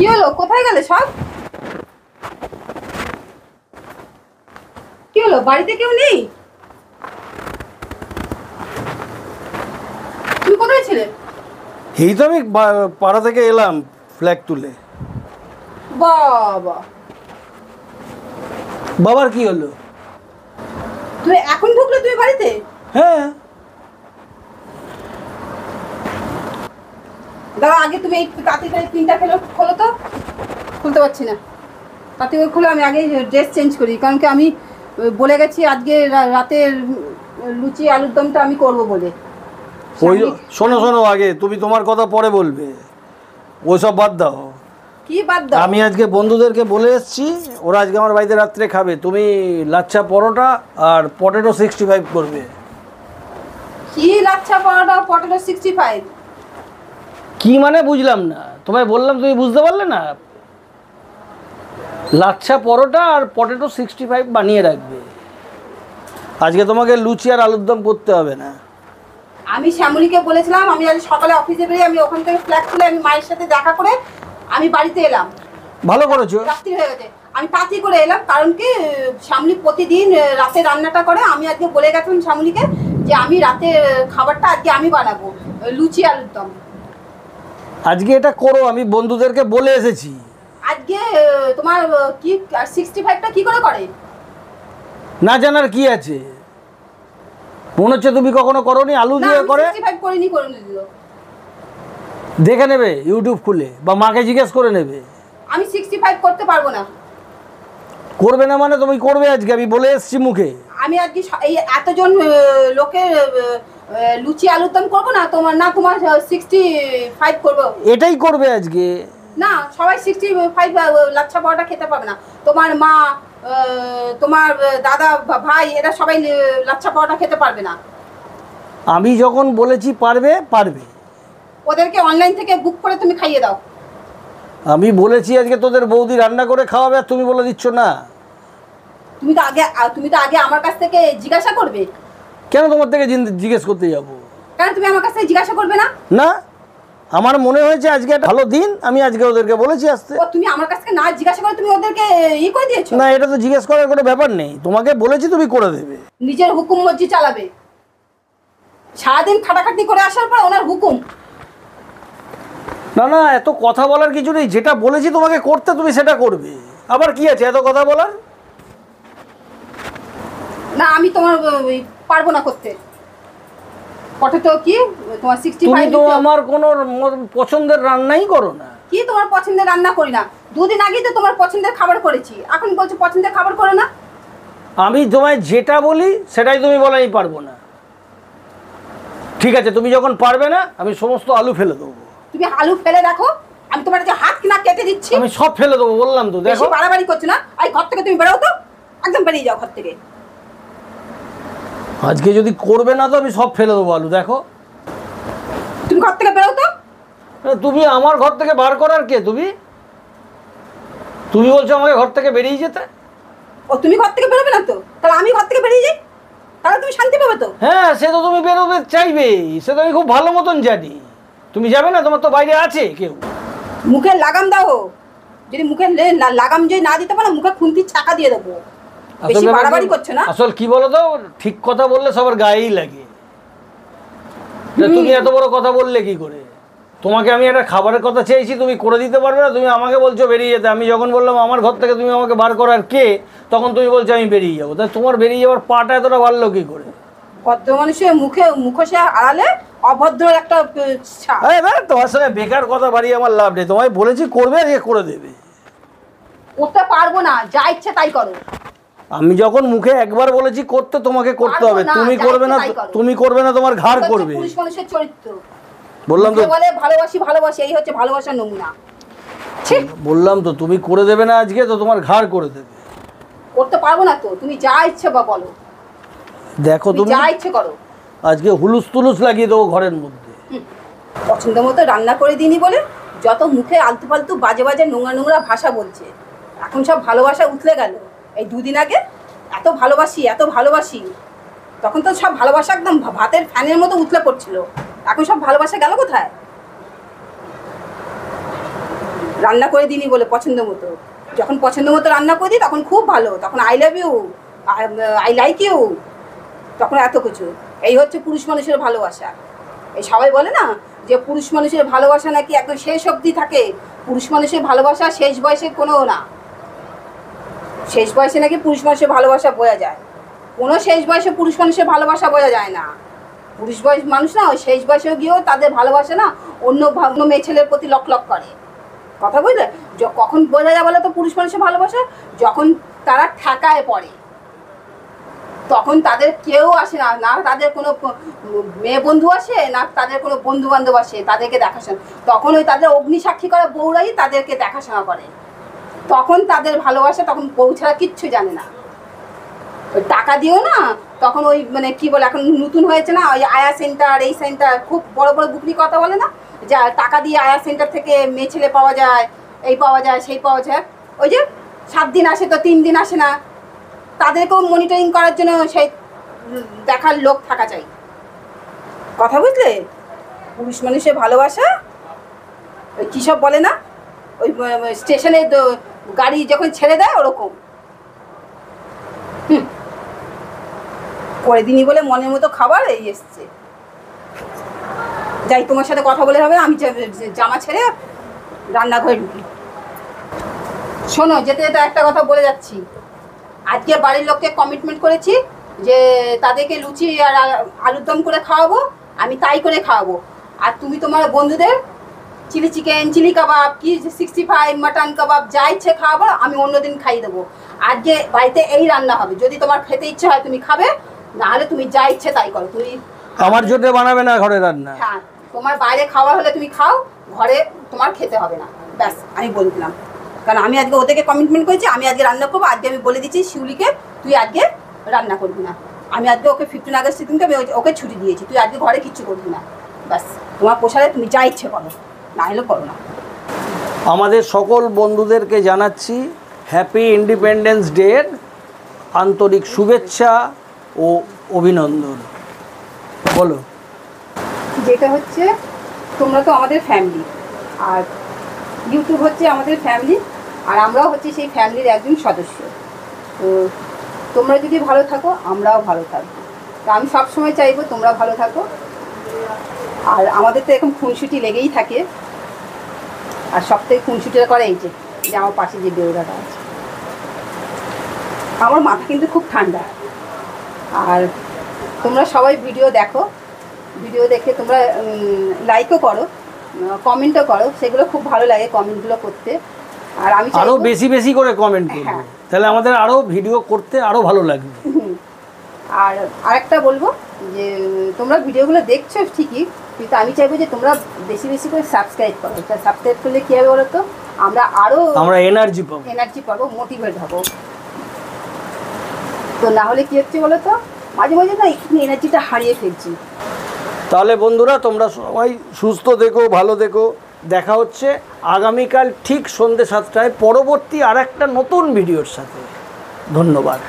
কি হলো, কোথায় গেলে সব? কি হলো, বাড়িতে কেউ নেই? তুমি কোথায় ছিলে? এই তো আমি পাড়া থেকে এলাম ফ্ল্যাগ তুলে। বাবা, বাবার কি হলো? তুমি এখন ঢুকলে তুমি বাড়িতে? হ্যাঁ, দাদা আগে তুমি এই তাঁতিটাই পিনটা খোলো তো। খুলতে পারছি না, তাঁতি করে খুলে আমি আগে ড্রেস চেঞ্জ করি, কারণ কি আমি বলে গেছি আজকে রাতের লুচি আলুর দমটা আমি করবো বলে। ওই শোনো শোনো, আগে তুমি তোমার কথা পরে বলবে, ওইসব বাদ দাও। কি বাদ দাও? আমি আজকে বন্ধুদেরকে বলে এসেছি, ওরা আজকে আমার বাড়িতে রাত্রে খাবে। তুমি লাচ্ছা পরোটা আর পটেটো 65 করবে। কি লাচ্ছা পরোটা পটেটো 65? কি মানে বুঝলাম না, তোমায় বললাম তুমি বুঝতে পারলে না? লাচ্ছা পরোটা আর পটেটো 65 বানিয়ে রাখবে। আজকে তোমাকে লুচি আর আলুর দম করতে হবে না। আমি শ্যামলীকে বলেছিলাম আমি আজ সকালে অফিসে বেরিয়ে আমি ওখান থেকে ফ্ল্যাগ তুলে আমি মায়ের সাথে দেখা করে আমি বাড়িতে এলাম। ভালো করেছো। রাত্রি হয়ে গেছে, আমি তাড়াতাড়ি করে এলাম, কারণ কি শ্যামলী প্রতিদিন রাতে রান্নাটা করে। আমি আজকে বলে গেছিলাম শ্যামলীকে যে আমি রাতে খাবারটা আজকে আমি বানাবো, লুচি আলুর দম। আজকে এটা করো, আমি বন্ধুদেরকে বলে এসেছি। আজকে তোমার কি 65টা কি করে করে? না জানার কি আছে, মনে হচ্ছে তুমি কখনো করোনি। আলু দিয়ে করে 65 করিনি, করে দিল। দেখে নেবে ইউটিউব খুলে, বা মাকে জিজ্ঞেস করে নেবে। আমি 65 করতে পারবো না। করবে না মানে তুমি করবে আজকে, আমি বলে এসেছি মুখে। আমি আজকে এই এতজন লোকের লুচি আলুর দম করবো না, তোমার 65 করবো। এটাই করবে আজকে। না, সবাই 65 লাচ্ছা পরোটা খেতে পাবে না। তোমার মা, তোমার দাদা, ভাই, এরা সবাই লাচ্ছা পরোটা খেতে পারবে না। আমি যখন বলেছি পারবে পারবে। ওদেরকে অনলাইন থেকে বুক করে তুমি খাইয়ে দাও। আমি বলেছি আজকে তোদের বৌদি রান্না করে খাওয়াবে, আর তুমি বলে দিচ্ছ না। তুমি তো আগে আমার কাছ থেকে জিজ্ঞাসা করবে। কেন তোমার থেকে জিজ্ঞেস করতে যাব? কেন তুমি আমার কাছ থেকে জিজ্ঞাসা করবে না? না, আমার মনে হয়েছে আজকে একটা ভালো দিন, আমি আজকে ওদেরকে বলেছি আসতে। তুমি আমার কাছ থেকে না জিজ্ঞাসা করে তুমি ওদেরকে করে দিয়েছো? না, এটা তো জিজ্ঞেস করার কোনো ব্যাপার নেই, তোমাকে বলেছি তুমি করে দেবে। নিজের হুকুম মর্জি চালাবে, সারাদিন খাটাখাটি করে আসার পর ওনার হুকুম। না না, এত কথা বলার কিছু নেই, যেটা বলেছি তোমাকে করতে তুমি সেটা করবে। আবার কি আছে এত কথা বলার? না, আমি তোমার পারবো না করতে। পটেটো কি তোমার 65? তুমি তো আমার কোনো পছন্দের রান্নাই করো না। কি তোমার পছন্দের রান্না করি না? দুদিন আগেই তো তোমার পছন্দের খাবার করেছি, এখন বলছো পছন্দের খাবার করে না। আমি তোমায় যেটা বলি সেটাই তুমি বলো আমি পারবো না। ঠিক আছে, তুমি যখন পারবে না আমি সমস্ত আলু ফেলে দেবো। তুমি আলু ফেলে দেখো, আমি তোমার যে হাত কিনা কেটে দিচ্ছি। আমি সব ফেলে দেবো বললাম তো, দেখো। বাড়াবাড়ি করছো না, এই ঘর থেকে তুমি বেরো তো, একদম বেরিয়ে যাও ঘর থেকে। আজকে যদি করবে না তো আমি সব ফেলে দেবো আলু, দেখো। তুমি ঘর থেকে বেরো তো। তুমি আমার ঘর থেকে বার করার কে? তুমি তুমি বলছো আমাকে ঘর থেকে বেরিয়ে যেতে। ও, তুমি ঘর থেকে বেরোবে না তো, তাহলে আমি ঘর থেকে বেরিয়ে যাই, তাহলে তুমি শান্তি পাবে তো। হ্যাঁ, সে তো তুমি বেরোবে চাইবেই, সে তো আমি খুব ভালো মতন জানি। তুমি যাবে না? তোমার তো বাইরে আছে কেউ। মুখে লাগাম দাও, যদি মুখে লাগাম যদি না দিতে পারো মুখে খুন্তির চাকা দিয়ে দেবো। বেশি বাড়াবাড়ি করছো না। আসল কি বলো তো, ঠিক কথা বললে সবার গায়েই লাগে। তুমি এত বড় কথা বললে কি করে? তোমাকে আমি একটা খাবারের কথা চেয়েছি, তুমি করে দিতে পারবে না, তুমি আমাকে বলছো বেরিয়ে যেতে। আমি যখন বললাম আমার ঘর থেকে তুমি আমাকে বার করার কে, তখন তুমি বলছো আমি বেরিয়ে যাবো। তাই তোমার বেরিয়ে যাওয়ার পাটা এতটা বাড়লো কি করে? ভদ্র মানুষের মুখোশে আড়ালে অভদ্র একটা তোমার সঙ্গে বেকার কথা বাড়িয়ে আমার লাভ নেই। তোমায় বলেছি করবে, আজকে করে দেবে। করতে পারবো না, যা ইচ্ছে তাই করো। আমি যখন মুখে একবার বলেছি করতে, তোমাকে করতে হবে। তুমি করবে না, তুমি করবে না, তোমার ঘাড় করবে। পুরুষ মানুষের চরিত্র বললাম তো, বলে ভালোবাসি ভালোবাসি, এই হচ্ছে ভালোবাসার নমুনা। বললাম তো তুমি করে দেবে না আজকে, তো তোমার ঘাড় করে দেবে। করতে পারবো না তো, তুমি যা ইচ্ছে বা বলো। দেখো তুমি যা ইচ্ছে করো, আজকে হুলুস তুলুস লাগিয়ে দেবো ঘরের মধ্যে। পছন্দ মতো রান্না করে দিইনি বলে যত মুখে আলতু ফালতু বাজে বাজে নোংরা নোংরা ভাষা বলছে। এখন সব ভালোবাসা উতলে গেল। এই দুদিন আগে এত ভালোবাসি এত ভালোবাসি, তখন তো সব ভালোবাসা একদম ভাতের ফ্যানের মতো উতলে পড়ছিল। এখন সব ভালোবাসা গেল কোথায়? রান্না করে দিইনি বলে পছন্দ মতো, যখন পছন্দ মতো রান্না করে দিই তখন খুব ভালো, তখন I love you, I like you, তখন এত কিছু। এই হচ্ছে পুরুষ মানুষের ভালোবাসা। এই সবাই বলে না যে পুরুষ মানুষের ভালোবাসা নাকি একদম শেষ অবধি থাকে, পুরুষ মানুষের ভালোবাসা শেষ বয়সে কোনো না, শেষ বয়সে নাকি পুরুষ মানুষের ভালোবাসা বোঝা যায়, কোনো শেষ বয়সে পুরুষ মানুষের ভালোবাসা বোঝা যায় না। পুরুষ বয়স মানুষ না ওই শেষ বয়সেও গিয়েও তাদের ভালোবাসা না অন্য মেয়ে ছেলের প্রতি লক লক করে, কথা বুঝলে? কখন বোঝা যায় বলো তো পুরুষ মানুষের ভালোবাসা? যখন তারা ঠেকায় পড়ে, তখন তাদের কেউ আসে না, না তাদের কোনো মেয়ে বন্ধু আসে, না তাদের কোনো বন্ধু বান্ধব আসে তাদেরকে দেখাশোনা, তখন ওই তাদের অগ্নিসাক্ষী করা বউরাই তাদেরকে দেখাশোনা করে, তখন তাদের ভালোবাসা, তখন বউ ছাড়া কিচ্ছু জানে না। ওই টাকা দিও না, তখন ওই মানে কি বলে এখন নতুন হয়েছে না ওই আয়া সেন্টার, এই সেন্টার, খুব বড় বড় বুকনি কথা বলে না, যা টাকা দিয়ে আয়া সেন্টার থেকে মেয়ে ছেলে পাওয়া যায়, এই পাওয়া যায়, সেই পাওয়া যায়, ওই যে 7 দিন আসে তো 3 দিন আসে না, তাদেরকেও মনিটরিং করার জন্য সেই দেখার লোক থাকা চাই, কথা বুঝলে? পুরুষ মানুষের ভালোবাসা ওই কী সব বলে না, ওই স্টেশনে গাড়ি যখন ছেড়ে দেয় ওরকম। করে দিনই বলে মনের মতো খাবার এই এসছে। যাই, তোমার সাথে কথা বলে হবে, আমি জামা ছেড়ে রান্নাঘরে ঢুকি। শোনো, যেতে যেতে একটা কথা বলে যাচ্ছি, আজকে বাড়ির লোককে কমিটমেন্ট করেছি যে তাদেরকে লুচি আর আলুর দম করে খাওয়াবো, আমি তাই করে খাওয়াবো। আর তুমি তোমার বন্ধুদের চিলি চিকেন, চিলি কাবাব, কি 65, মাটন কাবাব, যা ইচ্ছে খাওয়াবো, আমি অন্যদিন খাইয়ে দেবো। আজকে বাড়িতে এই রান্না হবে, যদি তোমার খেতে ইচ্ছে হয় তুমি খাবে, নাহলে তুমি যা ইচ্ছে তাই করো। তুমি আমার জন্য বানাবে না ঘরে রান্না? হ্যাঁ, তোমার বাইরে খাওয়া হলে তুমি খাও, ঘরে তোমার খেতে হবে না, ব্যাস আমি বলে দিলাম। কারণ আমি আজকে ওদেরকে কমিটমেন্ট করেছি, আমি আজকে রান্না করবো। আজকে আমি বলে দিচ্ছি শিউলিকে, তুই আজকে রান্না করবি না। আমি আজকে ওকে 15 আগস্টের দিনকে আমি ওকে ছুটি দিয়েছি, তুই আজকে ঘরে কিচ্ছু করবি না, ব্যাস। তোমার পোষালে তুমি যা ইচ্ছে করো, না হলে করো না। আমাদের সকল বন্ধুদেরকে জানাচ্ছি হ্যাপি ইন্ডিপেন্ডেন্স ডের আন্তরিক শুভেচ্ছা ও অভিনন্দন। বলো। যেটা হচ্ছে, তোমরা তো আমাদের ফ্যামিলি, আর ইউটিউব হচ্ছে আমাদের ফ্যামিলি, আর আমরাও হচ্ছে সেই ফ্যামিলির একজন সদস্য। তো তোমরা যদি ভালো থাকো আমরাও ভালো থাকবো। তো আমি সবসময় চাইবো তোমরা ভালো থাকো। আর আমাদের তো এখন খুনসুটি লেগেই থাকে, আর সব থেকে খুনসুটিটা করে এই যে আমার পাশে যে বেউরাটা আছে। আমার মাথা কিন্তু খুব ঠান্ডা। আর তোমরা সবাই ভিডিও দেখো, ভিডিও দেখে তোমরা লাইকও করো, কমেন্টও করো, সেগুলো খুব ভালো লাগে কমেন্টগুলো করতে। আর আমি আরও বেশি বেশি করে কমেন্ট করবে, তাহলে আমাদের আরও ভিডিও করতে আরও ভালো লাগবে। আর আরেকটা বলবো যে তোমরা ভিডিওগুলো দেখছো ঠিকই, কিন্তু আমি চাইবো যে তোমরা বেশি বেশি করে সাবস্ক্রাইব করো। সাবস্ক্রাইব করলে কী হবে বলো তো, আমরা এনার্জি পাবো, মোটিভেট হবো। তো না হলে কী হচ্ছে বলো তো, মাঝে মাঝে না একটু এনার্জিটা হারিয়ে ফেলছি। তাহলে বন্ধুরা তোমরা সবাই সুস্থ থেকো, ভালো থেকো। দেখা হচ্ছে আগামীকাল ঠিক সন্ধ্যে 7টায় পরবর্তী আর একটা নতুন ভিডিওর সাথে। ধন্যবাদ।